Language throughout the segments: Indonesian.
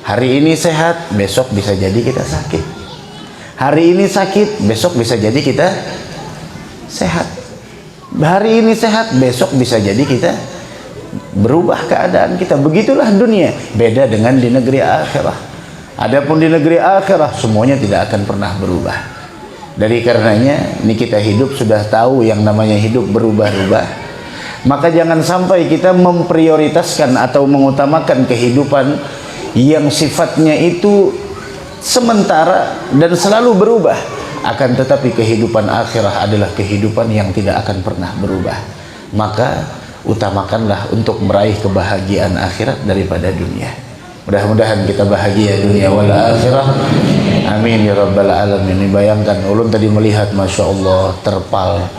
Hari ini sehat, besok bisa jadi kita sakit. Hari ini sakit, besok bisa jadi kita sehat. Hari ini sehat, besok bisa jadi kita berubah keadaan kita. Begitulah dunia. Beda dengan di negeri akhirah. Adapun di negeri akhirah semuanya tidak akan pernah berubah. Dari karenanya ini kita hidup sudah tahu yang namanya hidup berubah-ubah. Maka jangan sampai kita memprioritaskan atau mengutamakan kehidupan yang sifatnya itu sementara dan selalu berubah. Akan tetapi kehidupan akhirah adalah kehidupan yang tidak akan pernah berubah. Maka utamakanlah untuk meraih kebahagiaan akhirat daripada dunia. Mudah-mudahan kita bahagia dunia wal akhirah. Amin ya rabbal alamin. Bayangkan ulun tadi melihat, masya Allah, terpal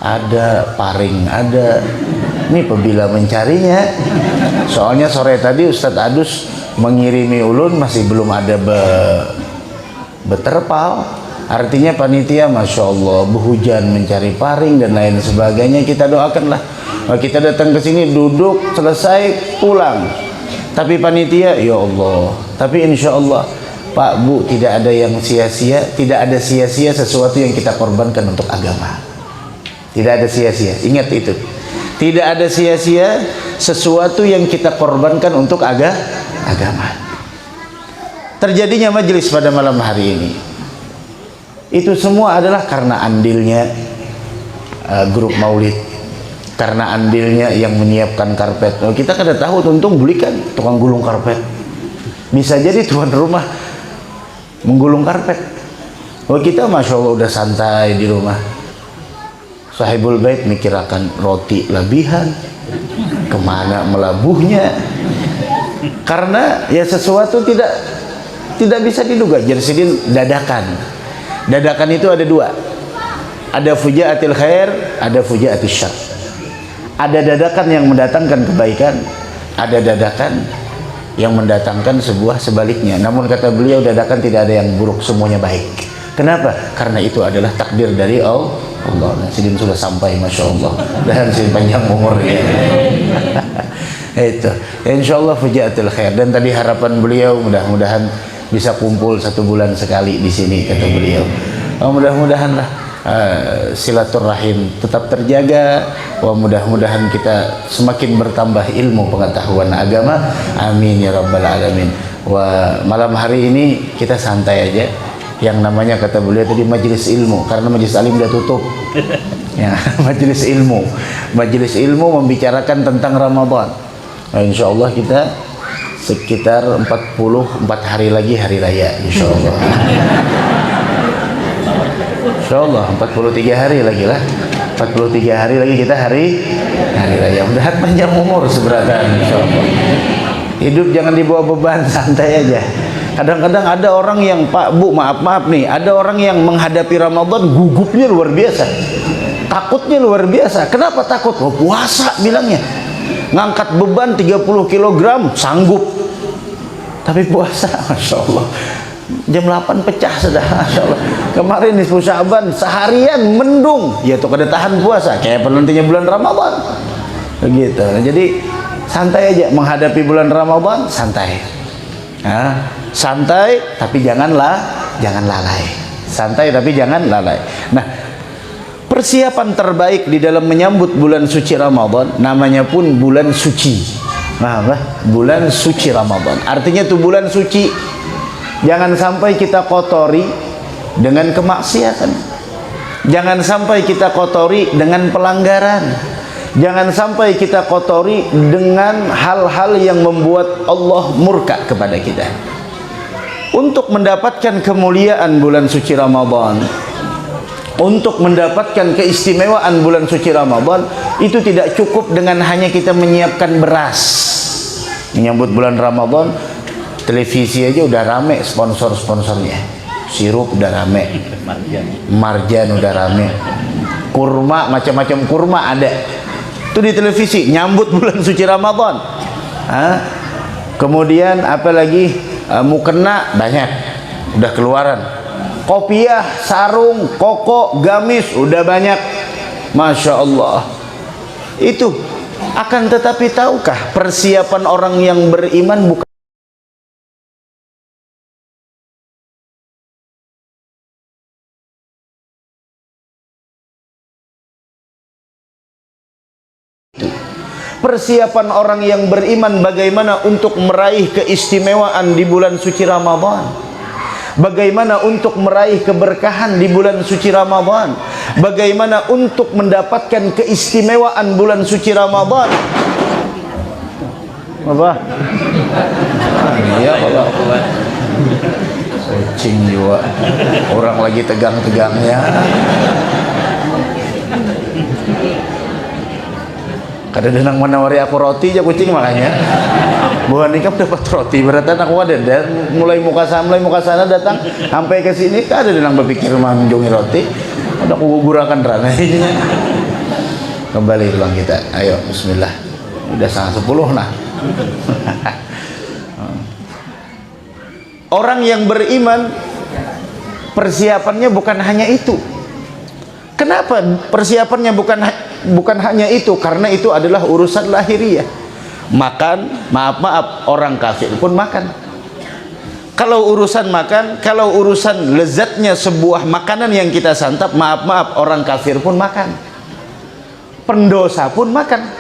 ada, paring ada. Ini pebila mencarinya. Soalnya sore tadi Ustadz Adus mengirimi ulun masih belum ada beterpal. Artinya panitia masya Allah berhujan mencari paring dan lain sebagainya. Kita doakanlah. Kita datang ke sini duduk selesai pulang. Tapi panitia ya Allah. Tapi insya Allah Pak Bu tidak ada yang sia-sia. Tidak ada sia-sia sesuatu yang kita korbankan untuk agama. Tidak ada sia-sia. Ingat itu. Tidak ada sia-sia sesuatu yang kita korbankan untuk agama. Terjadinya majelis pada malam hari ini, itu semua adalah karena andilnya grup maulid, karena andilnya yang menyiapkan karpet. Kita kada tahu, untung belikan tukang gulung karpet. Bisa jadi tuan rumah menggulung karpet. Kita masya Allah udah santai di rumah. Sahibul bait mikirakan roti lebihan, kemana melabuhnya, karena ya sesuatu tidak bisa diduga. Jadi dadakan itu ada dua, ada fujaatil khair, ada fujaatil syarr. Ada dadakan yang mendatangkan kebaikan, ada dadakan yang mendatangkan sebuah sebaliknya. Namun kata beliau, dadakan tidak ada yang buruk, semuanya baik. Kenapa? Karena itu adalah takdir dari Allah. Sidin sudah sampai, masya Allah. Dan sidin panjang umurnya. Itu, insya Allah fujaatil khair. Dan tadi harapan beliau mudah-mudahan bisa kumpul 1 bulan sekali di sini, kata beliau. Mudah-mudahan lah silaturahim tetap terjaga. Mudah-mudahan kita semakin bertambah ilmu pengetahuan agama. Amin ya rabbal alamin. Malam hari ini kita santai aja. Yang namanya kata beliau tadi majelis ilmu, karena majelis alim udah tutup. Ya, majelis ilmu membicarakan tentang Ramadan. Insya Allah kita sekitar 44 hari lagi hari raya, insya Allah. Insya Allah 43 hari lagi lah. 43 hari lagi kita hari raya. Mudah-mudahan panjang umur seberatan, insya Allah. Hidup jangan dibawa beban, santai aja. Kadang-kadang ada orang yang, Pak Bu maaf nih, ada orang yang menghadapi Ramadan gugupnya luar biasa, takutnya luar biasa. Kenapa takut? Puasa bilangnya, ngangkat beban 30 kg sanggup, tapi puasa masya Allah jam 8 pecah sudah, masya Allah. Kemarin nisfu Sya'ban seharian mendung, ya tuh kada tahan puasa kayak penantinya bulan Ramadan begitu. Jadi santai aja menghadapi bulan Ramadan, santai. Santai tapi jangan lalai. Santai tapi jangan lalai. Nah, persiapan terbaik di dalam menyambut bulan suci Ramadan, namanya pun bulan suci. Bulan suci Ramadan. Artinya itu bulan suci. Jangan sampai kita kotori dengan kemaksiatan. Jangan sampai kita kotori dengan pelanggaran. Jangan sampai kita kotori dengan hal-hal yang membuat Allah murka kepada kita. Untuk mendapatkan kemuliaan bulan suci Ramadan, untuk mendapatkan keistimewaan bulan suci Ramadan, itu tidak cukup dengan hanya kita menyiapkan beras. Menyambut bulan Ramadan, televisi aja udah rame sponsor-sponsornya. Sirup udah rame, marjan udah rame, kurma, macam-macam kurma ada. Itu di televisi nyambut bulan suci Ramadan. Kemudian apalagi mukena banyak udah keluaran, kopiah, sarung, koko, gamis udah banyak, masya Allah. Itu akan tetapi tahukah persiapan orang yang beriman bukan Persiapan orang yang beriman bagaimana untuk meraih keistimewaan di bulan suci Ramadan, bagaimana untuk meraih keberkahan di bulan suci Ramadan, bagaimana untuk mendapatkan keistimewaan bulan suci Ramadan. Apa? Iya kalau kucing juga orang lagi tegang-tegangnya. Kada denang menawari aku roti aja kucing makanya. Bukan nikah dapat roti berarti aku ada dan mulai muka sana datang sampai ke sini kada denang berpikir mengunjungi roti. Udah aku gugurakan rana. Kembali ulang kita. Ayo bismillah. Udah 9:30 nah. Orang yang beriman persiapannya bukan hanya itu. Kenapa persiapannya bukan hanya itu? Karena itu adalah urusan lahiriah. Makan, maaf orang kafir pun makan. Kalau urusan makan, kalau urusan lezatnya sebuah makanan yang kita santap, maaf orang kafir pun makan. Pendosa pun makan.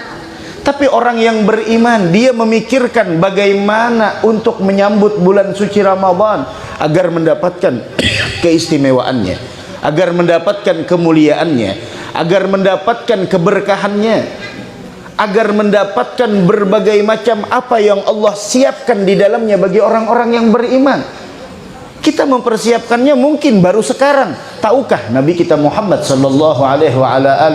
Tapi orang yang beriman, dia memikirkan bagaimana untuk menyambut bulan suci Ramadan agar mendapatkan keistimewaannya, agar mendapatkan kemuliaannya, agar mendapatkan keberkahannya, agar mendapatkan berbagai macam apa yang Allah siapkan di dalamnya bagi orang-orang yang beriman. Kita mempersiapkannya mungkin baru sekarang. Tahukah Nabi kita Muhammad sallallahu alaihi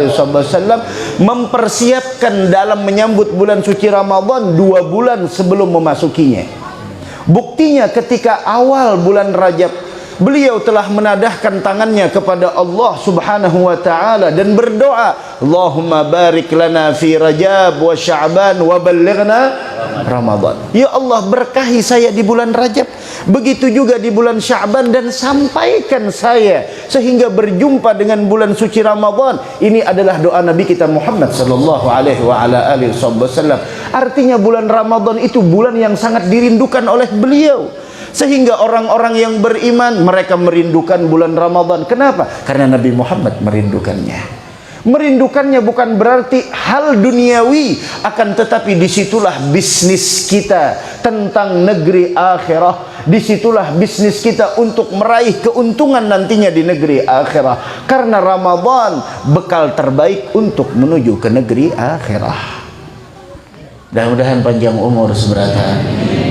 wasallam mempersiapkan dalam menyambut bulan suci Ramadan 2 bulan sebelum memasukinya. Buktinya ketika awal bulan Rajab beliau telah menadahkan tangannya kepada Allah subhanahu wa ta'ala dan berdoa, Allahumma barik lana fi Rajab wa Sya'ban wa ballighna Ramadan. Ya Allah, berkahi saya di bulan Rajab, begitu juga di bulan Sya'ban, dan sampaikan saya sehingga berjumpa dengan bulan suci Ramadan. Ini adalah doa Nabi kita Muhammad sallallahu alaihi wasallam. Artinya bulan Ramadan itu bulan yang sangat dirindukan oleh beliau. Sehingga orang-orang yang beriman mereka merindukan bulan Ramadan. Kenapa? Karena Nabi Muhammad merindukannya. Merindukannya bukan berarti hal duniawi, akan tetapi disitulah bisnis kita tentang negeri akhirah. Disitulah bisnis kita untuk meraih keuntungan nantinya di negeri akhirah. Karena Ramadan bekal terbaik untuk menuju ke negeri akhirah. Mudah-mudahan panjang umur seberata.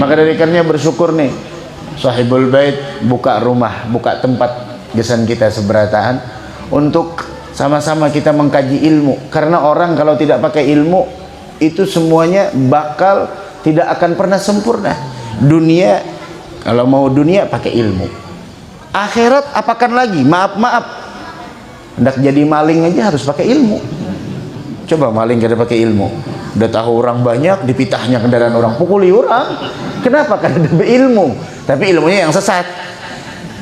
Maka dari karenanya bersyukur nih Sahibul Bait buka rumah, buka tempat gesan kita seberataan untuk sama-sama kita mengkaji ilmu. Karena orang kalau tidak pakai ilmu itu semuanya bakal tidak akan pernah sempurna. Dunia, kalau mau dunia pakai ilmu. Akhirat apakan lagi? Maaf hendak jadi maling aja harus pakai ilmu. Coba maling kada pakai ilmu, udah tahu orang banyak, dipitahnya kendaraan orang, pukuli orang. Kenapa? Karena ada ilmu, tapi ilmunya yang sesat.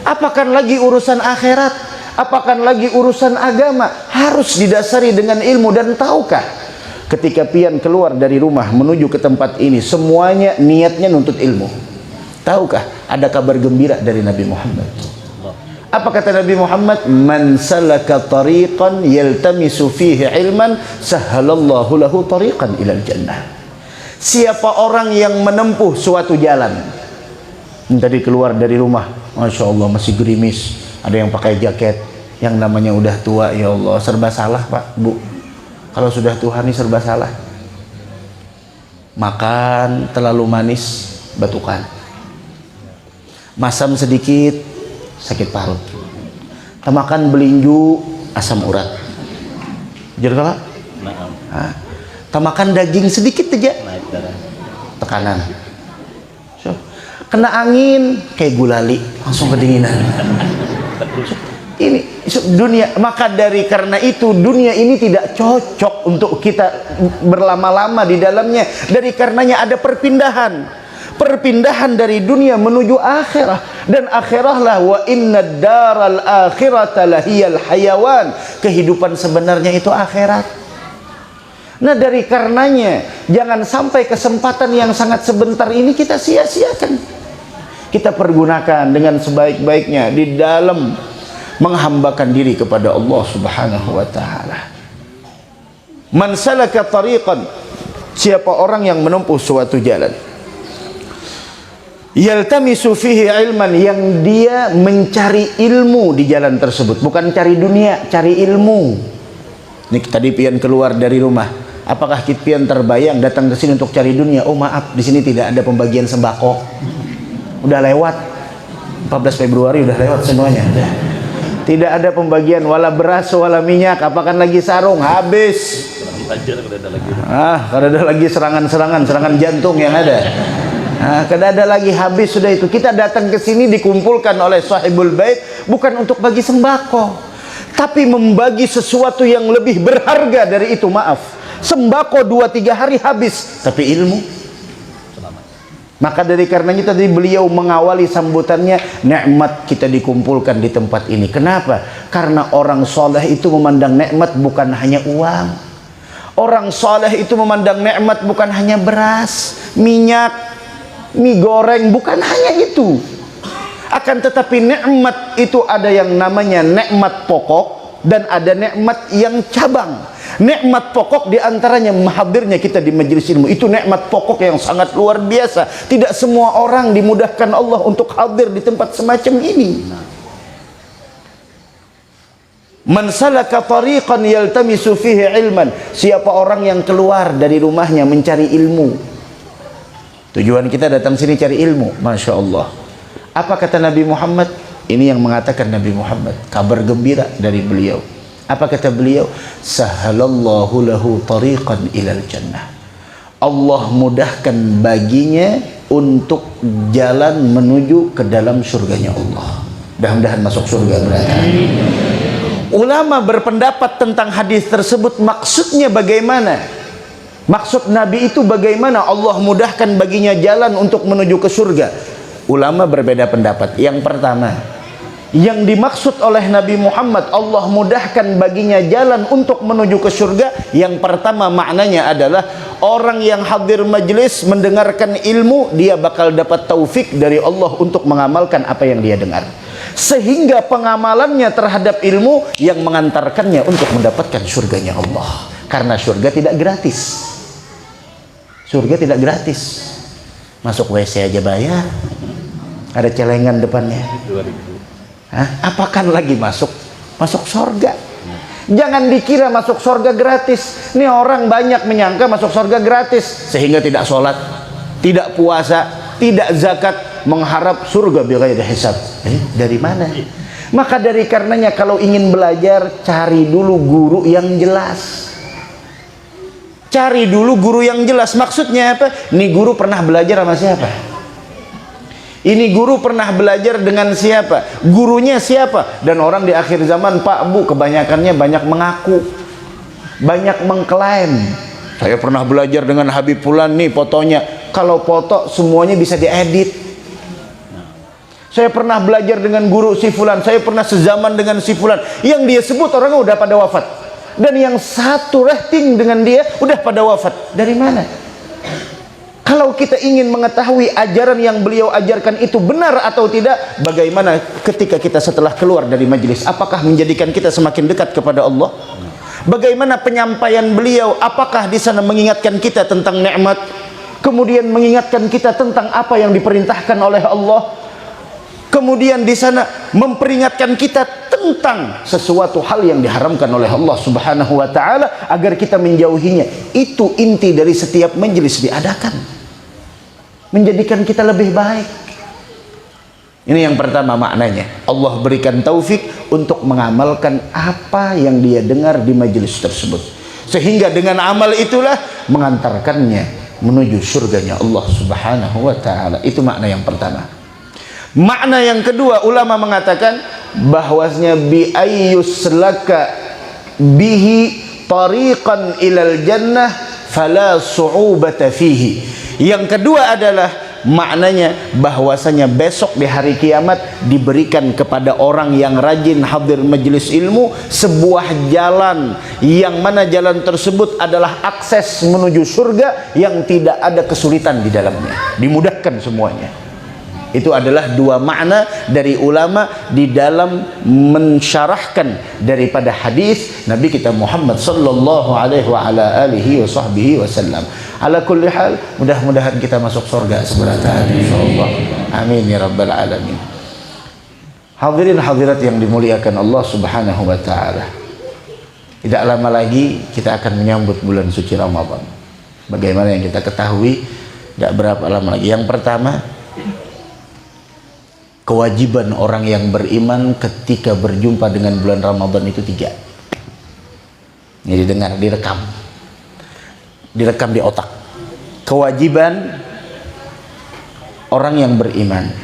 Apakan lagi urusan akhirat, apakan lagi urusan agama, harus didasari dengan ilmu. Dan tahukah, ketika pian keluar dari rumah menuju ke tempat ini, semuanya niatnya nuntut ilmu. Tahukah, ada kabar gembira dari Nabi Muhammad. Apa kata Nabi Muhammad? Man salaka tariqan yaltamisu fihi ilman sahhalallahu lahu tariqan ilal jannah. Siapa orang yang menempuh suatu jalan, tadi keluar dari rumah, Masya Allah masih gerimis, ada yang pakai jaket, yang namanya udah tua, ya Allah serba salah Pak Bu, kalau sudah tua nih serba salah. Makan terlalu manis batukan, masam sedikit sakit parut, temakan belinju asam urat, jeruk temakan daging sedikit aja tekanan, kena angin kayak gulali langsung kedinginan. Ini dunia. Maka dari karena itu dunia ini tidak cocok untuk kita berlama-lama di dalamnya. Dari karenanya ada perpindahan dari dunia menuju akhirah. Dan akhirahlah wa inna daral akhirata lahiyal hayawan. Kehidupan sebenarnya itu akhirat. Nah dari karenanya jangan sampai kesempatan yang sangat sebentar ini kita sia-siakan. Kita pergunakan dengan sebaik-baiknya di dalam menghambakan diri kepada Allah Subhanahu wa taala. Man salaka tariqan, siapa orang yang menempuh suatu jalan, yaltamisu fihi ilman, yang dia mencari ilmu di jalan tersebut, bukan cari dunia, cari ilmu. Ini tadi pian keluar dari rumah, apakah pian terbayang datang ke sini untuk cari dunia? Oh maaf, di sini tidak ada pembagian sembako, udah lewat 14 Februari udah lewat semuanya. Tidak ada pembagian wala beras wala minyak, apakah lagi sarung habis. Kada ada lagi serangan jantung yang ada. Kada ada lagi, habis sudah itu. Kita datang ke sini dikumpulkan oleh sahibul bait bukan untuk bagi sembako, tapi membagi sesuatu yang lebih berharga dari itu. Maaf, sembako 2-3 hari habis, tapi ilmu selamat. Maka dari karenanya tadi beliau mengawali sambutannya, nikmat kita dikumpulkan di tempat ini. Kenapa? Karena orang soleh itu memandang nikmat bukan hanya uang. Orang soleh itu memandang nikmat bukan hanya beras, minyak, mie goreng, bukan hanya itu. Akan tetapi nikmat itu ada yang namanya nikmat pokok dan ada nikmat yang cabang. Nikmat pokok diantaranya hadirnya kita di majelis ilmu. Itu nikmat pokok yang sangat luar biasa. Tidak semua orang dimudahkan Allah untuk hadir di tempat semacam ini. Man salaka tariqan yaltamisu fihi ilman, siapa orang yang keluar dari rumahnya mencari ilmu. Tujuan kita datang sini cari ilmu. Masya Allah. Apa kata Nabi Muhammad? Ini yang mengatakan Nabi Muhammad, kabar gembira dari beliau. Apa kata beliau? Sahalallahu lahu tariqan ilal jannah. Allah mudahkan baginya untuk jalan menuju ke dalam surganya Allah. Mudah-mudahan masuk surga berarti. Ulama berpendapat tentang hadis tersebut, maksudnya bagaimana? Maksud Nabi itu bagaimana Allah mudahkan baginya jalan untuk menuju ke surga? Ulama berbeda pendapat. Yang pertama, yang dimaksud oleh Nabi Muhammad Allah mudahkan baginya jalan untuk menuju ke surga, yang pertama maknanya adalah orang yang hadir majelis mendengarkan ilmu, dia bakal dapat taufik dari Allah untuk mengamalkan apa yang dia dengar, sehingga pengamalannya terhadap ilmu yang mengantarkannya untuk mendapatkan surganya Allah. Karena surga tidak gratis. Surga tidak gratis. Masuk WC aja bayar. Ada celengan depannya. Apakan lagi masuk surga? Jangan dikira masuk surga gratis. Ini orang banyak menyangka masuk surga gratis, sehingga tidak sholat, tidak puasa, tidak zakat, mengharap surga bighairi hisab. Dari mana? Maka dari karenanya kalau ingin belajar, cari dulu guru yang jelas. Cari dulu guru yang jelas. Maksudnya apa? Ini guru pernah belajar sama siapa? Ini guru pernah belajar dengan siapa? Gurunya siapa? Dan orang di akhir zaman, Pak Bu, kebanyakannya banyak mengaku, banyak mengklaim. Saya pernah belajar dengan Habib Fulan, nih fotonya. Kalau foto semuanya bisa diedit. Saya pernah belajar dengan guru si Fulan, saya pernah sezaman dengan si Fulan. Yang dia sebut orangnya udah pada wafat. Dan yang satu rating dengan dia udah pada wafat. Dari mana? Kalau kita ingin mengetahui ajaran yang beliau ajarkan itu benar atau tidak, bagaimana ketika kita setelah keluar dari majelis? Apakah menjadikan kita semakin dekat kepada Allah? Bagaimana penyampaian beliau? Apakah di sana mengingatkan kita tentang nikmat, kemudian mengingatkan kita tentang apa yang diperintahkan oleh Allah, kemudian di sana memperingatkan kita tentang sesuatu hal yang diharamkan oleh Allah Subhanahu wa taala agar kita menjauhinya? Itu inti dari setiap majelis diadakan, menjadikan kita lebih baik. Ini yang pertama maknanya. Allah berikan taufik untuk mengamalkan apa yang dia dengar di majelis tersebut, sehingga dengan amal itulah mengantarkannya menuju surganya Allah Subhanahu wa taala. Itu makna yang pertama. Makna yang kedua, ulama mengatakan bahwasanya bi ayyuslaka bihi tariqan ilal jannah fala su'ubata fihi. Yang kedua adalah maknanya bahwasanya besok di hari kiamat diberikan kepada orang yang rajin hadir majelis ilmu sebuah jalan, yang mana jalan tersebut adalah akses menuju surga yang tidak ada kesulitan di dalamnya, dimudahkan semuanya. Itu adalah dua makna dari ulama di dalam mensyarahkan daripada hadis Nabi kita Muhammad sallallahu alaihi wa ala alihi wa sahbihi wasallam. Ala kulli hal, mudah-mudahan kita masuk surga seberata insyaallah. Amin ya rabbal alamin. Hadirin hadirat yang dimuliakan Allah Subhanahu wa taala. Tidak lama lagi kita akan menyambut bulan suci Ramadan. Bagaimana yang kita ketahui, tidak berapa lama lagi. Yang pertama, kewajiban orang yang beriman ketika berjumpa dengan bulan Ramadan itu 3. Ini didengar, direkam di otak. Kewajiban orang yang beriman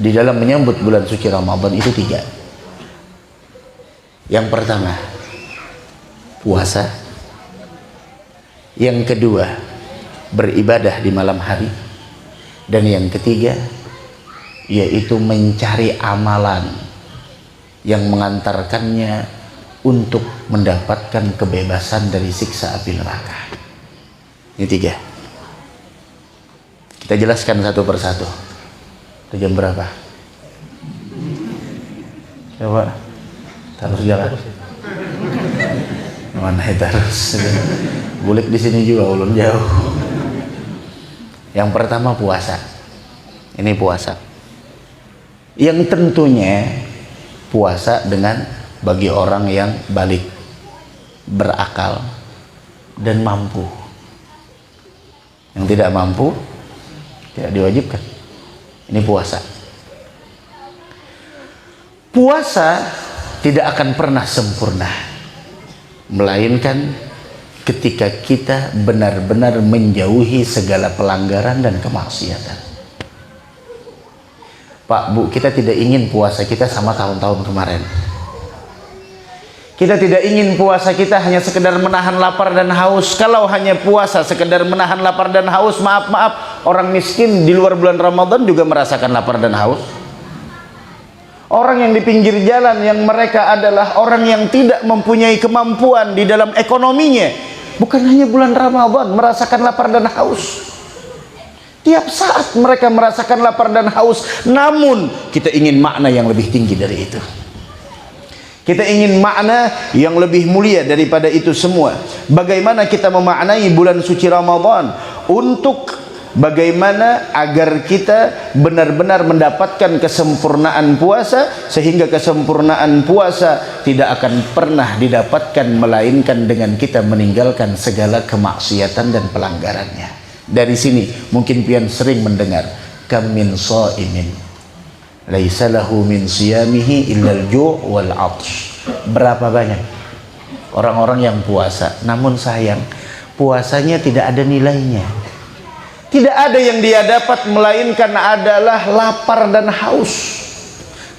di dalam menyambut bulan suci Ramadan itu 3. Yang pertama, puasa. Yang kedua, beribadah di malam hari. Dan yang ketiga, yaitu mencari amalan yang mengantarkannya untuk mendapatkan kebebasan dari siksa api neraka. Ini 3. Kita jelaskan satu persatu. Jam berapa? Coba terus jalan. Mana terus? Bulik di sini juga ulun jauh. Yang pertama puasa. Ini puasa. Yang tentunya puasa dengan bagi orang yang balik, berakal dan mampu. Yang tidak mampu tidak diwajibkan. Ini puasa. Puasa tidak akan pernah sempurna, melainkan ketika kita benar-benar menjauhi segala pelanggaran dan kemaksiatan. Pak, Bu, kita tidak ingin puasa kita sama tahun-tahun kemarin. Kita tidak ingin puasa kita hanya sekedar menahan lapar dan haus. Kalau hanya puasa sekedar menahan lapar dan haus, maaf, orang miskin di luar bulan Ramadan juga merasakan lapar dan haus. Orang yang di pinggir jalan yang mereka adalah orang yang tidak mempunyai kemampuan di dalam ekonominya, bukan hanya bulan Ramadan merasakan lapar dan haus. Tiap saat mereka merasakan lapar dan haus. Namun kita ingin makna yang lebih tinggi dari itu. Kita ingin makna yang lebih mulia daripada itu semua. Bagaimana kita memaknai bulan suci Ramadan untuk bagaimana agar kita benar-benar mendapatkan kesempurnaan puasa, sehingga kesempurnaan puasa tidak akan pernah didapatkan melainkan dengan kita meninggalkan segala kemaksiatan dan pelanggarannya. Dari sini mungkin pian sering mendengar, kam min shaimin laisa lahu min siyamihi illal ju' wal 'atsh. Berapa banyak orang-orang yang puasa, namun sayang puasanya tidak ada nilainya. Tidak ada yang dia dapat melainkan adalah lapar dan haus.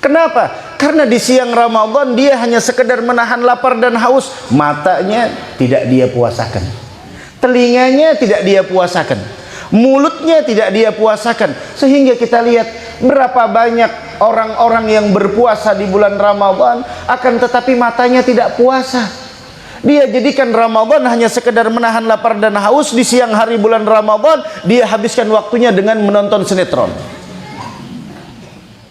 Kenapa? Karena di siang Ramadan dia hanya sekedar menahan lapar dan haus. Matanya tidak dia puasakan, telinganya tidak dia puasakan, mulutnya tidak dia puasakan. Sehingga kita lihat berapa banyak orang-orang yang berpuasa di bulan Ramadan, akan tetapi matanya tidak puasa. Dia jadikan Ramadan hanya sekedar menahan lapar dan haus. Di siang hari bulan Ramadan dia habiskan waktunya dengan menonton sinetron,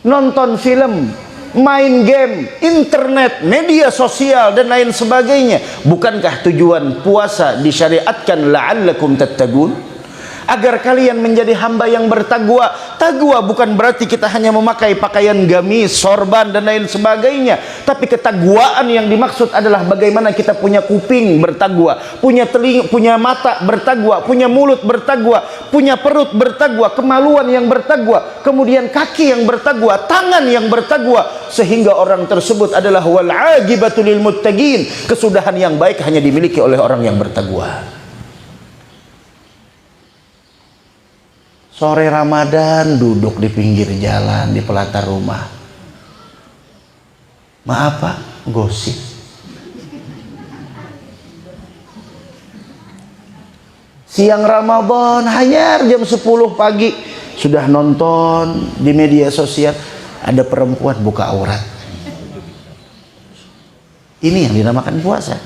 nonton film, main game, internet, media sosial dan lain sebagainya. Bukankah tujuan puasa disyariatkan la'allakum tattaqun? Agar kalian menjadi hamba yang bertakwa. Takwa bukan berarti kita hanya memakai pakaian gamis, sorban dan lain sebagainya. Tapi ketakwaan yang dimaksud adalah bagaimana kita punya kuping bertakwa, punya telinga, punya mata bertakwa, punya mulut bertakwa, punya perut bertakwa, kemaluan yang bertakwa, kemudian kaki yang bertakwa, tangan yang bertakwa, sehingga orang tersebut adalah wal aqibatu lil muttaqin. Kesudahan yang baik hanya dimiliki oleh orang yang bertakwa. Sore Ramadan duduk di pinggir jalan, di pelataran rumah. Maaf Pak, gosip. Siang Ramadan hanya jam 10 pagi sudah nonton di media sosial ada perempuan buka aurat. Ini yang dinamakan puasa.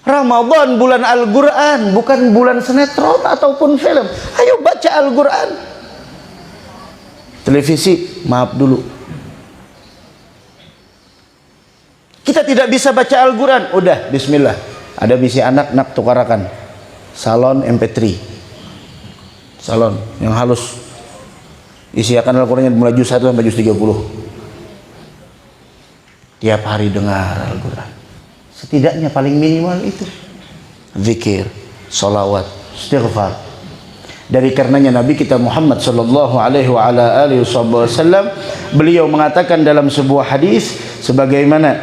Ramadan bulan Al-Quran, bukan bulan sinetron ataupun film. Ayo baca Al-Quran. Televisi, maaf dulu. Kita tidak bisa baca Al-Quran. Udah, bismillah. Ada misi anak nak tukarakan salon MP3, salon yang halus, isi akan Al-Quran mulai juz 1 sampai juz 30. Tiap hari dengar Al-Quran, setidaknya paling minimal itu zikir, salawat, istighfar. Dari karenanya Nabi kita Muhammad sallallahu alaihi wa ala alihi wasallam, beliau mengatakan dalam sebuah hadis sebagaimana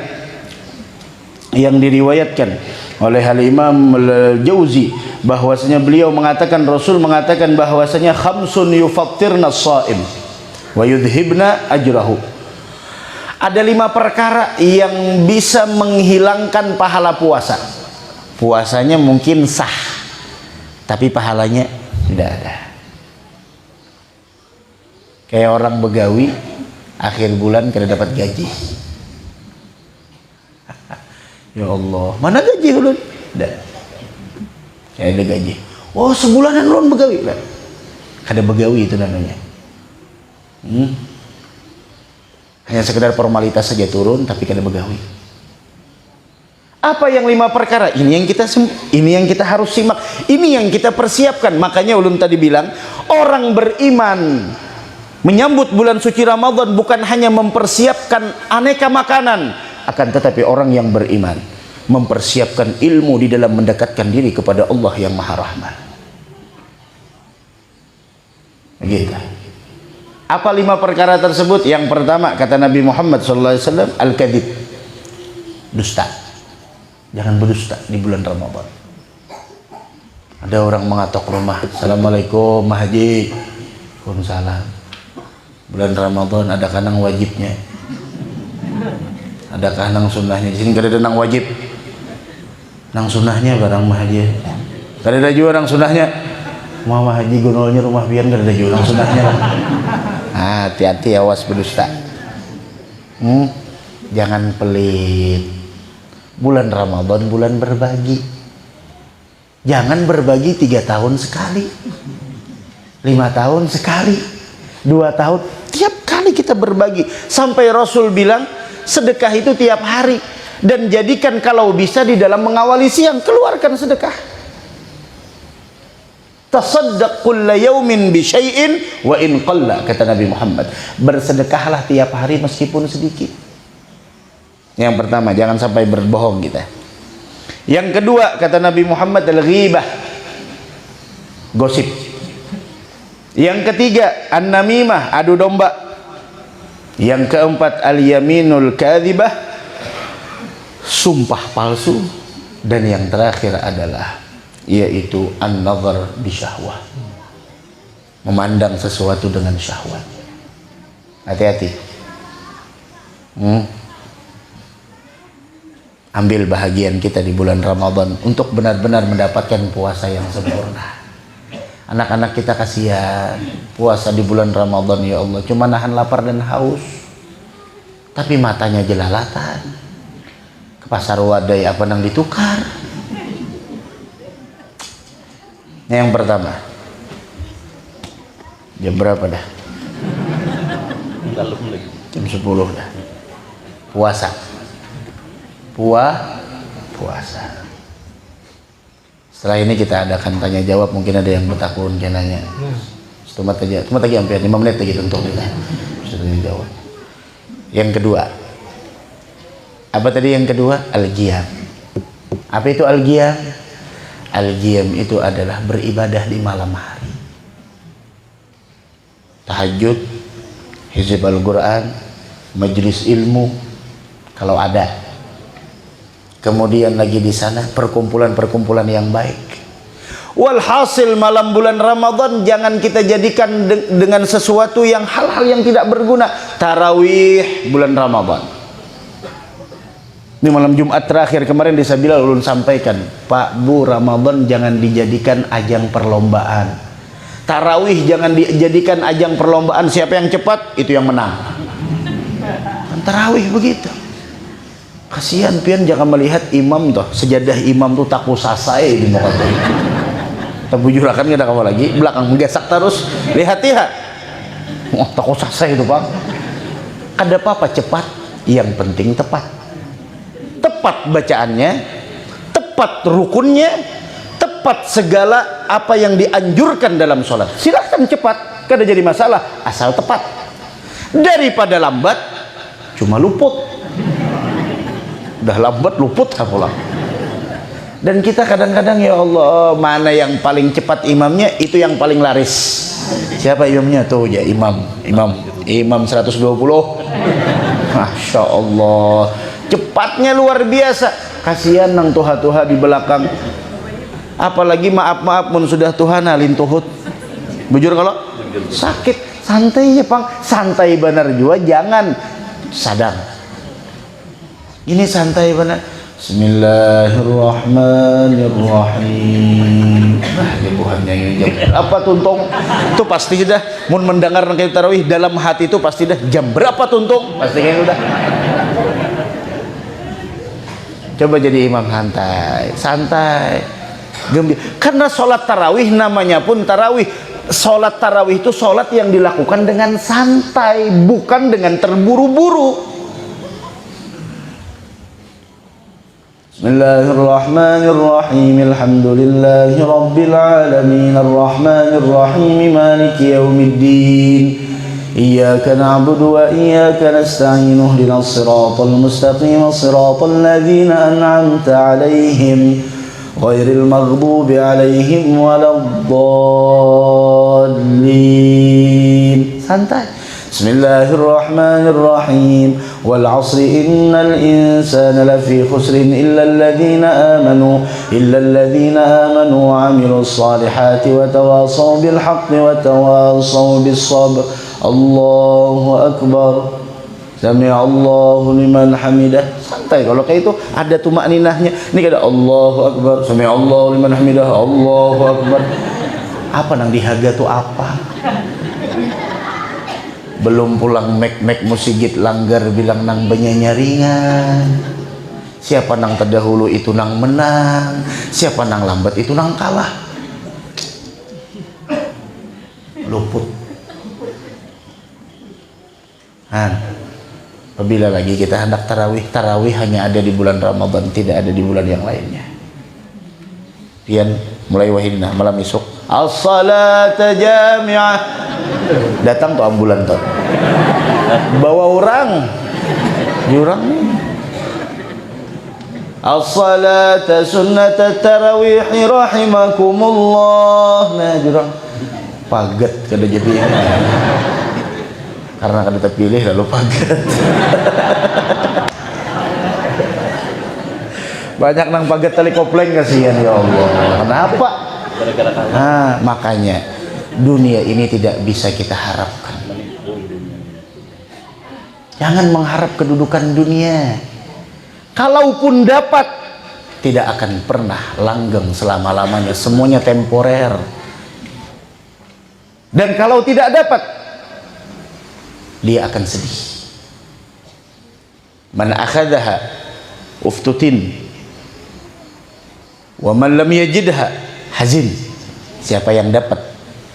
yang diriwayatkan oleh Al-Imam Al-Jauzi, bahwasanya beliau mengatakan, Rasul mengatakan bahwasanya khamsun yufattirna as-shaim wa yudhibna ajrahu. Ada 5 perkara yang bisa menghilangkan pahala puasa. Puasanya mungkin sah, tapi pahalanya tidak ada. Kayak orang begawi akhir bulan kada dapat gaji. Ya Allah, mana gaji ulun? Tidak. Kayak ada gaji. Oh, sebulanan ulun begawi. Kada begawi itu namanya. Hanya sekedar formalitas saja turun, tapi kada begawi. Apa yang 5 perkara? Ini yang kita harus simak. Ini yang kita persiapkan. Makanya ulun tadi bilang, orang beriman menyambut bulan suci Ramadan bukan hanya mempersiapkan aneka makanan, akan tetapi orang yang beriman mempersiapkan ilmu di dalam mendekatkan diri kepada Allah yang Maha Rahman. Begitu. Apa 5 perkara tersebut? Yang pertama kata Nabi Muhammad SAW, al-kadhib, dusta. Jangan berdusta di bulan Ramadan. Ada orang mengatok rumah, Assalamualaikum Mah Haji. Waalaikumsalam. Bulan Ramadan ada kanang wajibnya, ada kanang sunnahnya. Di sini kada ada nang wajib, nang sunnahnya barang Mah Haji. Kada ada juga nang sunnahnya. Mah Haji gonolnya rumah pian kada ada juga nang sunnahnya. Hati-hati, awas berdusta. Jangan pelit. Bulan Ramadan bulan berbagi. Jangan berbagi 3 tahun sekali, 5 tahun sekali, 2 tahun. Tiap kali kita berbagi. Sampai Rasul bilang sedekah itu tiap hari. Dan jadikan kalau bisa di dalam mengawali siang, keluarkan sedekah. Tasaddaq kulla yaumin bi syai'in wa in qalla, kata Nabi Muhammad. Bersedekahlah tiap hari meskipun sedikit. Yang pertama, jangan sampai berbohong kita. Yang kedua, kata Nabi Muhammad, al-ghibah, gosip. Yang ketiga, an-namimah, adu domba. Yang keempat, al-yaminul kadhibah, sumpah palsu. Dan yang terakhir adalah yaitu an-nazar bisyahwah, memandang sesuatu dengan syahwat. Hati-hati. Ambil bahagian kita di bulan Ramadan untuk benar-benar mendapatkan puasa yang sempurna. Anak-anak kita kasihan puasa di bulan Ramadan, ya Allah, cuma nahan lapar dan haus, tapi matanya jelalatan. Ke pasar wadai apa nang ditukar. Yang pertama, jam berapa dah? Jam 10 dah. Puasa. Puasa. Setelah ini kita adakan tanya jawab, mungkin ada yang bertakun nanya. Cuma tadi hampir 5 menit lagi untuk kita tanya jawab. Yang kedua, apa tadi yang kedua? Al-qiyam. Apa itu al-qiyam? Al-qiyam itu adalah beribadah di malam hari. Tahajud, hizb Al-Quran, majelis ilmu kalau ada. Kemudian lagi di sana perkumpulan-perkumpulan yang baik. Walhasil malam bulan Ramadan jangan kita jadikan dengan sesuatu yang hal-hal yang tidak berguna. Tarawih bulan Ramadan. Di malam Jumat terakhir kemarin di Sabila ulun sampaikan, Pak Bu, Ramadan jangan dijadikan ajang perlombaan. Tarawih jangan dijadikan ajang perlombaan, siapa yang cepat itu yang menang. Tarawih begitu. Kasihan pian jangan melihat imam tuh, sejadah imam tuh taku sasai di muka tuh. Terbujurakan nggak ada kamu lagi, belakang menggesak terus, lihat ya. Wah, taku sasai itu Pak. Ada apa-apa cepat, yang penting tepat. Tepat bacaannya, tepat tepat rukunnya, tepat segala apa yang dianjurkan dalam sholat. Silahkan cepat, kada jadi masalah, asal tepat. Daripada lambat, cuma luput. Udah lambat luput pulang. Dan kita kadang-kadang, ya Allah, mana yang paling cepat imamnya, itu yang paling laris. Siapa imamnya? Tuh ya, imam 120. Masya Allah, cepatnya luar biasa. Kasihan nang tuha-tuha di belakang. Apalagi maaf mun sudah Tuhan alin tuhut. Bujur kalau sakit, santai ya Pang, santai benar juga, jangan sadar. Ini santai benar. Bismillahirrahmanirrahim. Ya Tuhan, yang jam apa tuntung? Itu pasti dah. Mun mendengar nang tarawih dalam hati itu pasti dah jam berapa tuntung? Pasti kan udah. Coba jadi imam santai, gembira. Karena sholat tarawih namanya pun tarawih. Sholat tarawih itu sholat yang dilakukan dengan santai, bukan dengan terburu-buru. Bismillahirrahmanirrahim. Alhamdulillahi rabbil alamin, arrahmanirrahim, maliki yaumiddin. Iyyaka na'budu wa iyyaka nasta'in, ihdinas siratal mustaqim, siratal ladzina an'amta 'alaihim ghairil maghdubi 'alaihim waladdallin. Santai. Bismillahirrahmanirrahim. Wal 'asri innal insana lafi khusrin illa alladhina amanu wa 'amilus salihati wa tawasaw bil haqqi wa tawasaw bis sabr. Allahu akbar. Sami'allahu liman hamidah. Santai kalau kayak itu, ada tumakninahnya. Ini kada Allahu akbar, sami'allahu liman hamidah, Allahu akbar. Apa nang dihaga tuh apa? Belum pulang mek musigit langgar bilang nang benyanyaringan. Siapa nang terdahulu itu nang menang, siapa nang lambat itu nang kalah. Luput. Apabila lagi kita hendak tarawih hanya ada di bulan Ramadan, tidak ada di bulan yang lainnya. Pian mulai wahidna malam esok as-salata jami'ah, datang tuh ambulan tuh bawa orang jurang nih, as-salata sunnata tarawih rahimakumullah. Nah jurang paget kada jadi karena kada terpilih lalu paget. Banyak nang paget tali kopleng, kasihan ya Allah. Kenapa? Nah, makanya dunia ini tidak bisa kita harapkan. Jangan mengharap kedudukan dunia. Kalaupun dapat, tidak akan pernah langgeng selama-lamanya. Semuanya temporer. Dan kalau tidak dapat, dia akan sedih. Man akhadha uftutin wa man lam yajidha hazin. Siapa yang dapat,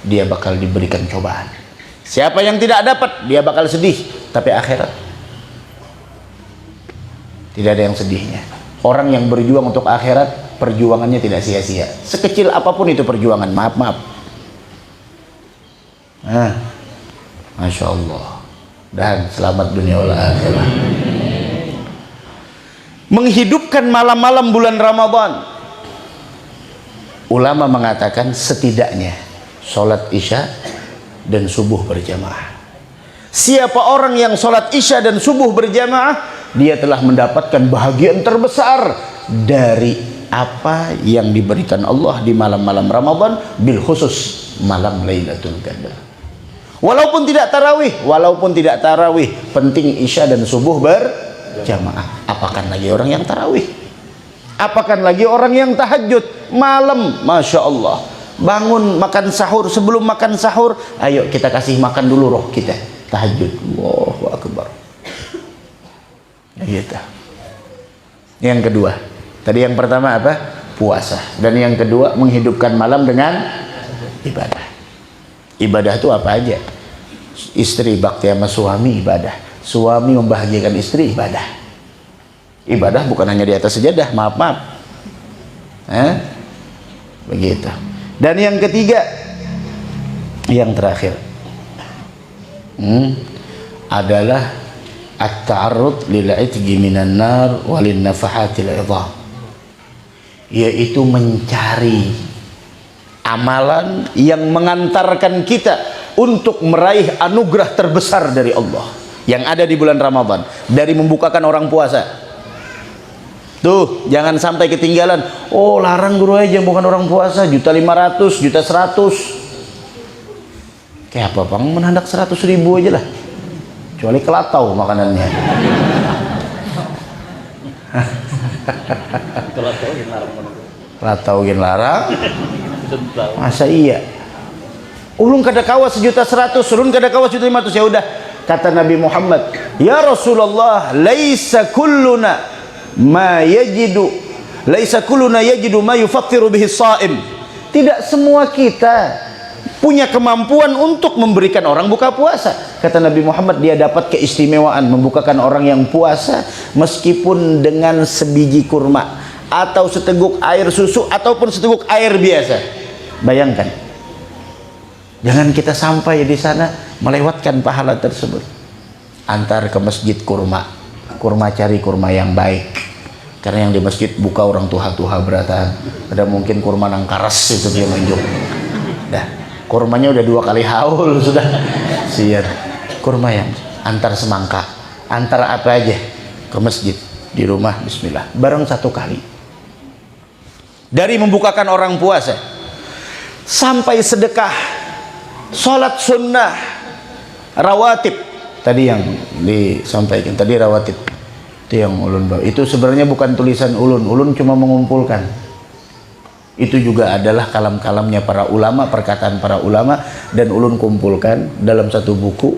dia bakal diberikan cobaan. Siapa yang tidak dapat, dia bakal sedih. Tapi akhirat tidak ada yang sedihnya. Orang yang berjuang untuk akhirat, perjuangannya tidak sia-sia. Sekecil apapun itu perjuangan, maaf. Masya Allah. Dan selamat dunia wal akhirah. Menghidupkan malam-malam bulan Ramadan. Ulama mengatakan setidaknya sholat isya dan subuh berjamaah. Siapa orang yang sholat isya dan subuh berjamaah, dia telah mendapatkan bahagian terbesar dari apa yang diberikan Allah di malam-malam Ramadan, bil khusus malam Lailatul Qadar. Walaupun tidak tarawih, penting isya dan subuh berjamaah. Apakan lagi orang yang tarawih? Apakan lagi orang yang tahajud malam? Masya Allah, bangun makan sahur, sebelum makan sahur ayo kita kasih makan dulu roh kita, tahajud. Allahu Akbar. Gitu. Yang kedua, tadi yang pertama apa? Puasa. Dan yang kedua menghidupkan malam dengan ibadah. Ibadah itu apa aja? Istri bakti sama suami ibadah, suami membahagiakan istri ibadah. Ibadah bukan hanya di atas sajadah, maaf. Begitu. Dan yang ketiga, yang terakhir, adalah at-ta'arrud lil 'itqi minan nar wa lin nafahatil 'idham, yaitu mencari amalan yang mengantarkan kita untuk meraih anugerah terbesar dari Allah yang ada di bulan Ramadan, dari membukakan orang puasa. Tuh, jangan sampai ketinggalan. Oh, larang guru aja bukan orang puasa, 1.500.000, 1.100.000. Kayak apa, Bang? Menandak 100.000 aja lah. Kecuali kelatau makanannya. Kelatau gin larang. Masa iya? Ulun kada kawas 1.100.000, ulun kada kawas 1.500.000. Ya udah, kata Nabi Muhammad, ya Rasulullah, laisa kulluna ma yajidu, laisa kulluna yajidu ma yufattiru bihi shaim. Tidak semua kita punya kemampuan untuk memberikan orang buka puasa. Kata Nabi Muhammad, dia dapat keistimewaan membukakan orang yang puasa meskipun dengan sebiji kurma atau seteguk air susu ataupun seteguk air biasa. Bayangkan, jangan kita sampai di sana melewatkan pahala tersebut. Antar ke masjid kurma, cari kurma yang baik, karena yang di masjid buka orang tuha-tuha beratan. Ada mungkin kurma nang karas itu dia menunjuk. Dah, kurmanya udah 2 kali haul sudah. Siar. Kurma yang antar semangka, antar apa aja ke masjid, di rumah bismillah. Bareng 1 kali. Dari membukakan orang puasa sampai sedekah, sholat sunnah, rawatib. Tadi yang disampaikan tadi rawatib itu yang ulun bawa. Itu sebenarnya bukan tulisan ulun cuma mengumpulkan. Itu juga adalah kalam-kalamnya para ulama, perkataan para ulama, dan ulun kumpulkan dalam satu buku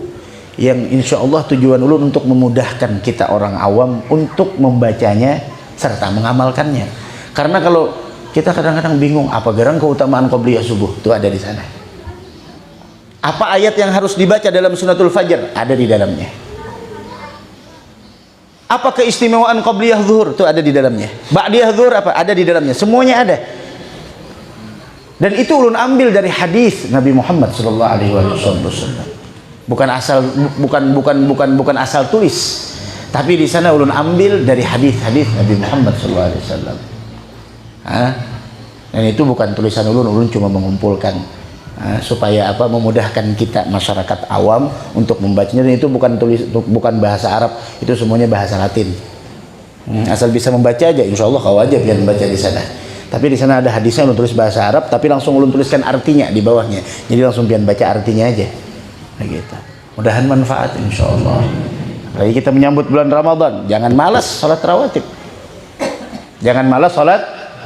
yang insya Allah tujuan ulun untuk memudahkan kita orang awam untuk membacanya serta mengamalkannya. Karena kalau kita kadang-kadang bingung, apa gerang keutamaan qobliyah subuh, itu ada di sana. Apa ayat yang harus dibaca dalam sunatul fajar, ada di dalamnya. Apa keistimewaan qobliyah zuhur, itu ada di dalamnya. Ba'diyah zuhur apa, ada di dalamnya. Semuanya ada. Dan itu ulun ambil dari hadis Nabi Muhammad sallallahu alaihi wasallam. Bukan asal tulis. Tapi di sana ulun ambil dari hadis-hadis Nabi Muhammad sallallahu alaihi wasallam. Dan itu bukan tulisan ulun cuma mengumpulkan supaya apa, memudahkan kita masyarakat awam untuk membacanya. Dan itu bukan bahasa Arab, itu semuanya bahasa Latin. Asal bisa membaca aja, insya Allah kau aja biar membaca di sana. Tapi di sana ada hadisnya ulun tulis bahasa Arab, tapi langsung ulun tuliskan artinya di bawahnya. Jadi langsung biar baca artinya aja. Begitu. Mudahan manfaat insya Allah. Lagi kita menyambut bulan Ramadan, jangan malas salat rawatib. Jangan malas salat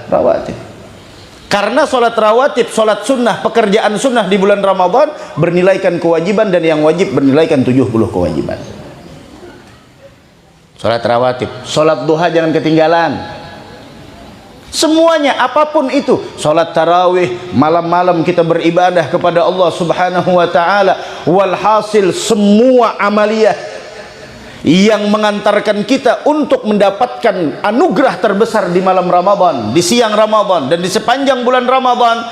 rawatib. Karena sholat rawatib, sholat sunnah, pekerjaan sunnah di bulan Ramadan bernilaikan kewajiban, dan yang wajib bernilaikan 70 kewajiban. Sholat rawatib, sholat duha jangan ketinggalan. Semuanya, apapun itu, sholat tarawih, malam-malam kita beribadah kepada Allah subhanahu wa ta'ala. Walhasil semua amaliyah yang mengantarkan kita untuk mendapatkan anugerah terbesar di malam Ramadan, di siang Ramadan, dan di sepanjang bulan Ramadan,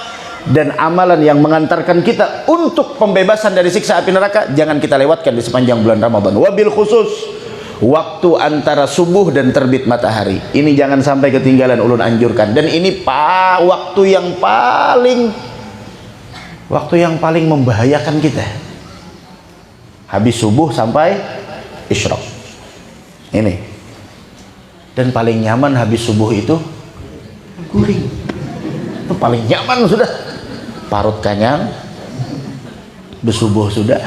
dan amalan yang mengantarkan kita untuk pembebasan dari siksa api neraka, jangan kita lewatkan di sepanjang bulan Ramadan. Wabil khusus waktu antara subuh dan terbit matahari, ini jangan sampai ketinggalan, ulun anjurkan. Dan ini waktu yang paling membahayakan kita, habis subuh sampai isyraq ini. Dan paling nyaman habis subuh itu guring. Itu paling nyaman sudah, parut kanyang, bersubuh sudah,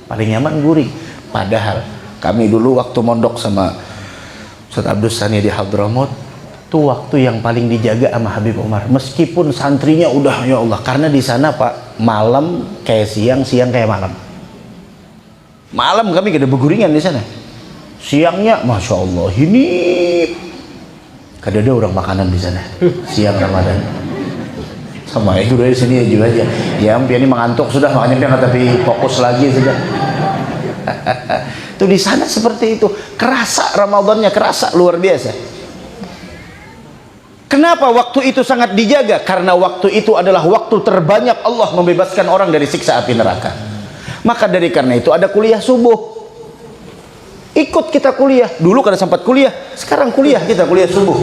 paling nyaman guring. Padahal kami dulu waktu mondok sama Ustaz Abdul Sani di Hadramaut, itu waktu yang paling dijaga sama Habib Umar, meskipun santrinya udah ya Allah. Karena di sana Pak, malam kayak siang, siang kayak malam. Malam kami kada berguringan di sana. Siangnya Masya Allah, ini kada ada orang makanan di sana. Siang Ramadan. Sama itu dari sini juga aja. Ya, pian ini mengantuk sudah, makanya pian tapi fokus lagi sudah. Tuh di sana seperti itu. Kerasa Ramadannya, kerasa luar biasa. Kenapa waktu itu sangat dijaga? Karena waktu itu adalah waktu terbanyak Allah membebaskan orang dari siksa api neraka. Maka dari karena itu ada kuliah subuh. Ikut kita kuliah. Dulu kada sempat kuliah, sekarang kuliah kita kuliah subuh.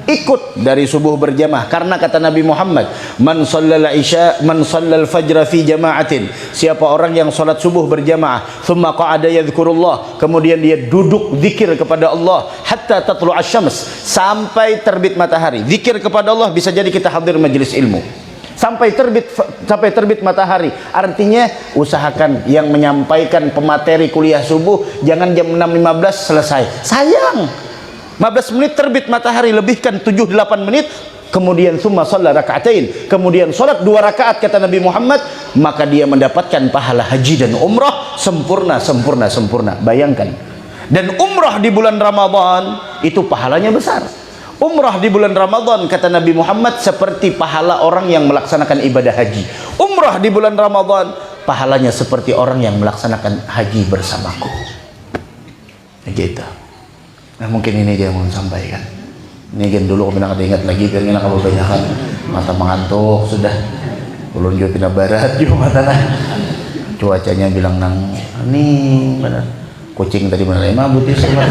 Ikut dari subuh berjamaah, karena kata Nabi Muhammad, man shallal fajra fi jama'atin, siapa orang yang salat subuh berjamaah, thumma qa'ada yadhkurullah, kemudian dia duduk zikir kepada Allah hatta tatlu'a syams, sampai terbit matahari. Zikir kepada Allah bisa jadi kita hadir majelis ilmu sampai terbit matahari. Artinya usahakan yang menyampaikan pemateri kuliah subuh jangan jam 6.15 selesai. Sayang, 15 menit terbit matahari, lebihkan 7-8 menit, kemudian summa shalla raka'atain, kemudian salat 2 rakaat kata Nabi Muhammad, maka dia mendapatkan pahala haji dan umrah sempurna. Bayangkan. Dan umrah di bulan Ramadan itu pahalanya besar. Umrah di bulan Ramadan kata Nabi Muhammad seperti pahala orang yang melaksanakan ibadah haji. Umrah di bulan Ramadan pahalanya seperti orang yang melaksanakan haji bersamaku. Gitu. Nah, mungkin ini dia mau sampaikan. Ini kan dulu kami nak ingat lagi, biar kita kalau kebanyakan mata mengantuk sudah. Ulun juga pindah barat juga mata nah. Cuacanya bilang nang ini mana? Kucing tadi mana lima butir sama.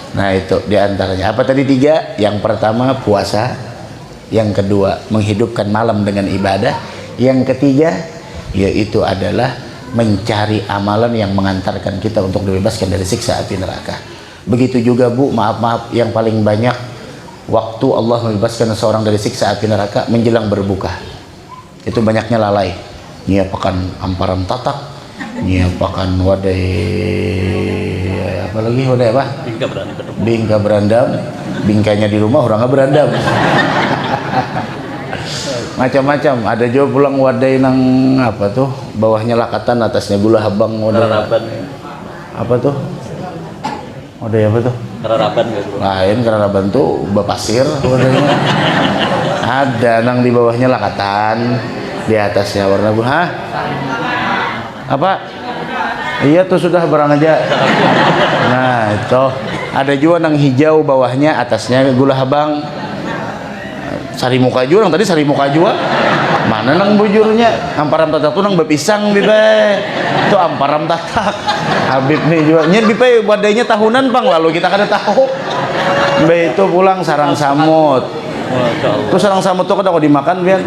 Nah itu diantaranya. Apa tadi 3? Yang pertama puasa, yang kedua menghidupkan malam dengan ibadah, yang ketiga yaitu adalah mencari amalan yang mengantarkan kita untuk dibebaskan dari siksa api neraka. Begitu juga Bu, maaf yang paling banyak waktu Allah membebaskan seseorang dari siksa api neraka menjelang berbuka. Itu banyaknya lalai, nyiapakan amparan tatak, nyiapakan wadai apalagi wadai apa? Bingka berandam. Bingkanya di rumah, orangnya berandam. Macam-macam. Ada juga pulang wadai nang apa tuh, bawahnya lakatan, atasnya gula habang. Keraraban. Apa tuh? Wadai apa tuh? Keraraban ya bro. Lain, keraraban tuh bapasir wadainya. Ada nang di bawahnya lakatan, di atasnya warna gula. Hah? Apa? Iya tuh sudah barang aja. Nah itu ada juga nang hijau, bawahnya atasnya gula habang. Sari muka juga, tadi sari muka juga. Mana nang bujurnya? Amparam tatak tuh nang bepisang bibe. Itu amparam tatak. Habib nih juga. Nyer bibe wadainya tahunan bang, lalu kita kada tahu. Be itu pulang sarang samut. Terus sarang samut tuh kada kok dimakan biar.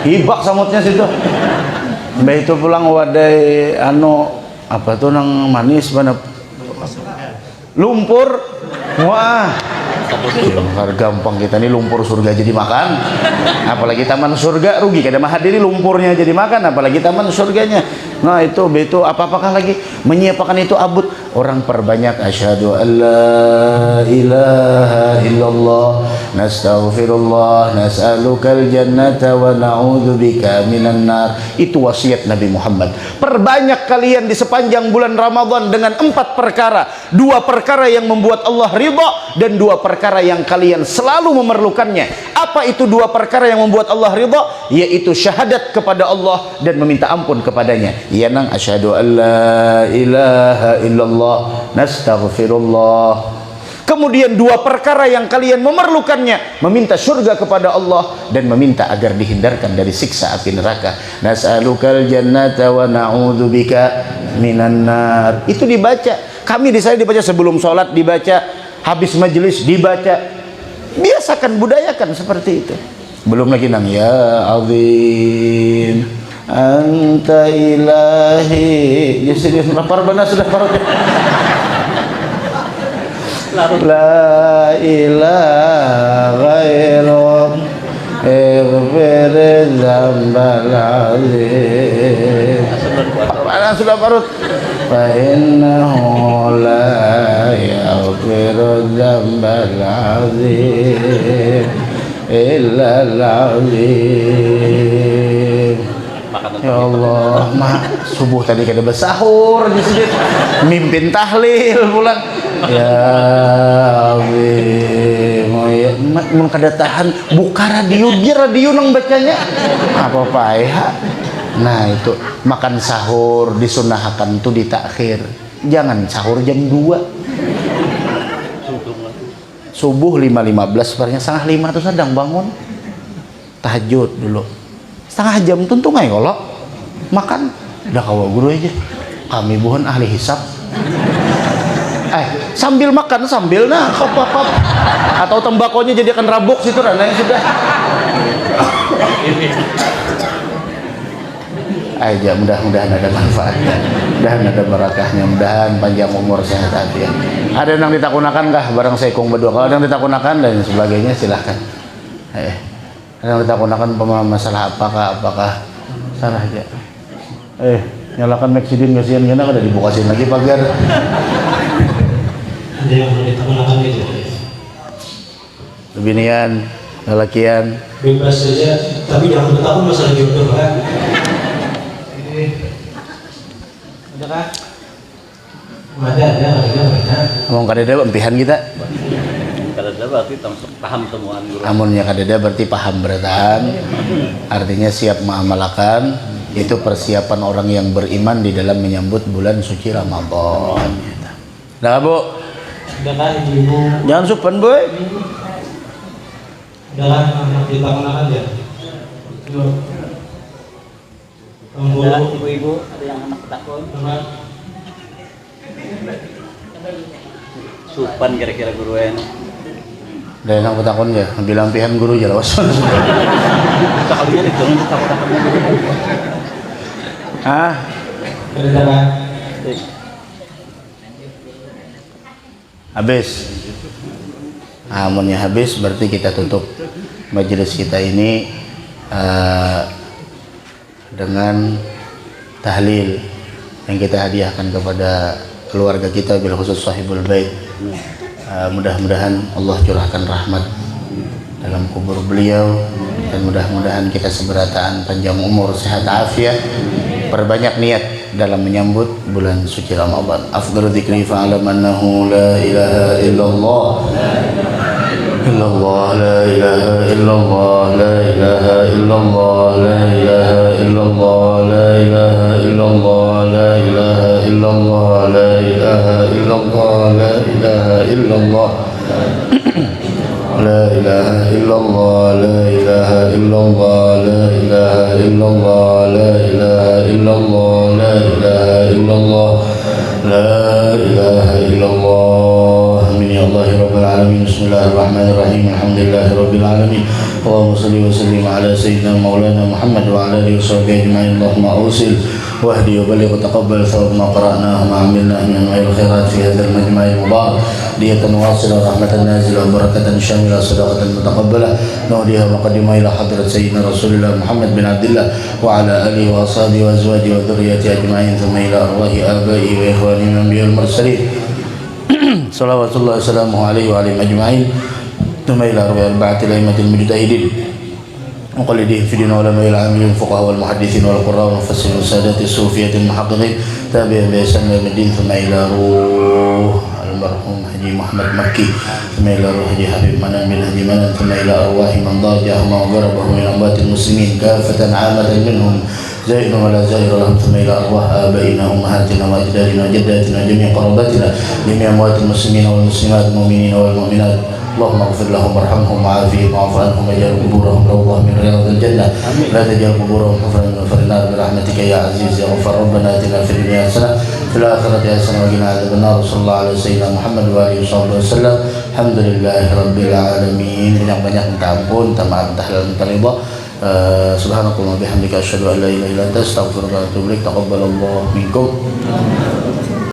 Hibak samutnya situ. Be itu pulang wadai apa tuh nang manis mana? Lumpur. Wah. Gampang kita nih lumpur surga jadi makan, apalagi taman surga rugi kada menghadiri lumpurnya jadi makan, apalagi taman surganya. Nah itu apakah lagi menyiapkan itu abut. Orang perbanyak asyhadu alla ilaha illallah nastaghfirullah nas'alukal jannata wa na'udzubika minan nar. Itu wasiat Nabi Muhammad. Perbanyak kalian di sepanjang bulan Ramadan dengan 4 perkara. 2 perkara yang membuat Allah ridha dan 2 perkara yang kalian selalu memerlukannya. Apa itu 2 perkara yang membuat Allah ridha? Yaitu syahadat kepada Allah dan meminta ampun kepadanya. Ya nang asyhadu alla ilaha illallah nastaghfirullah. Kemudian 2 perkara yang kalian memerlukannya, meminta surga kepada Allah dan meminta agar dihindarkan dari siksa api neraka. Nas'alukal jannata wa na'udzubika minan nar. Itu dibaca. Kami di saya dibaca sebelum sholat, dibaca habis majelis, dibaca. Biasakan, budayakan seperti itu. Belum lagi nang ya azim anta ilahi. Ya serius, lapar benar sudah parut. La ilaha illallah ighfir dzambal azim. Apaan sudah parut? Fa innahu la yaghfiru dzambal azim illa al-azim. Ya Allah, subuh tadi kada bersahur di sini, mimpin tahlil pulang. Ya Azim, ya mun kada tahan buka radio, dia radio nang bacanya. Apa ya? Nah itu makan sahur disunahkan tuh ditakhir. jangan sahur jam 2. Subuh 5.15 sebenarnya setengah 5 tuh sedang bangun tahajud dulu setengah jam tuntung aja kalau makan udah kawa guru aja kami bukan ahli hisab sambil makan sambil nah kop atau tembakonya jadi akan rabuk situ rana yang sudah aja mudah-mudahan ada manfaatnya, mudahan ada barakahnya, mudahan panjang umur sehat afiat. Ada yang ditakunakan kah barang seikung berdua? Kalau ada yang ditakunakan dan sebagainya silahkan. Ada yang ditakunakan masalah apakah salah aja. Nyalakan Maxidin kasihan kena ada dibukasin lagi pagar. Ada yang ditakunakan gitu. Lebinian, lelakian. Bebas saja, tapi jangan bertakun masalah jodoh kan. Ada kah? Ada. Ngomong kadeda empihan kita. Kadeda berarti paham temuan guru. Amunnya kadeda berarti paham beratan. Artinya siap mengamalkan. Itu persiapan orang yang beriman di dalam menyambut bulan suci Ramadan. Nah, Bu. Ada kah ibu? Jangan supan, boy. Ada kah anak ditakunakan ya? Ada ibu-ibu, ada yang anak takut. Supan kira-kira guru yang Ada yang takut ya, bilang pihan guru jelawas. kalinya itu takut-takutnya guru. Habis. Amunnya habis berarti kita tutup majelis kita ini dengan tahlil yang kita hadiahkan kepada keluarga kita bil khusus sahibul bait. Mudah-mudahan Allah curahkan rahmat dalam kubur beliau dan mudah-mudahan kita seberataan panjang umur sehat afiat, perbanyak niat dalam menyambut bulan suci Ramadan. Afdhalu dzikri fa'alam annahu la ilaha illallah illallah la ilaha illallah la ilaha illallah la ilaha illallah la ilaha illallah la ilaha illallah la ilaha illallah la ilaha illallah la ilaha illallah la ilaha illallah la ilaha illallah la ilaha illallah la ilaha illallah la ilaha illallah. Amin ya Allah rabbil alamin. Bismillahirrahmanirrahim. Alhamdulillahi rabbil alamin. Allahumma shalli wa sallim ala sayyidina maulana Muhammad wa ala alihi washabbihi ajma'in. Allahumma awsil wahdi wa baligh wa taqabbal thawab ma qara'nahu ma 'amilna min al khairat fi hadzal majma'il mubarak. Diyatan wasilah rahmatan nazilah barakatan syamilah sadaqatan mutaqabbalah. Nuhdiha maqaddimah ila hadrat sayyidina Rasulullah Muhammad bin Abdullah wa ala alihi wa ashabihi wa azwajihi wa dhurriyyatihi ajma'in. Thumma ila arwahi abai wa ikhwani min anbiya'il mursalin. Salawatullah wassalamu alaihi wa alihi ajma'in. Thumma ila arwahi arba'atil a'immatil mujtahidin مقلدين في دين علماء العاملين الفقهاء والمحدثين والقراء والمفسرين والسادات الصوفية المحققين تابعين بإحسان إلى يوم الدين. ثم إلى روح المرحوم حجي محمد مكي ثم إلى روح حجي حبيب منان بن حجي منان ثم إلى أرواح من ضاجعهما وقربه من أموات المسلمين كافة عامة منهم زائر ولا زائر لهم. ثم إلى أرواح آبائنا وأمهاتنا وأجدادنا وجداتنا وجميع قراباتنا جميع أموات المسلمين والمسلمات المؤمنين والمؤمنات. اللهم اغفر لهم وارحمهم وعافهم واعف عنهم واجعل قبورهم روضة من رياض الجنة لا تجعل قبورهم حفرا من حفر النار برحمتك يا عزيز يا غفار. ربنا آتنا في الدنيا حسنة في الآخرة حسنة وقنا عذاب النار. صلى الله على سيدنا محمد وآله وصحبه وسلم. Alhamdulillah rabbil alamin. Banyak-banyak minta ampun, minta maaf, minta halal, minta ridha. Subhanakallah bihamdika asyhadu an la ilaha illa anta astaghfiruka wa atubu ilaik. Taqabbalallahu minkum.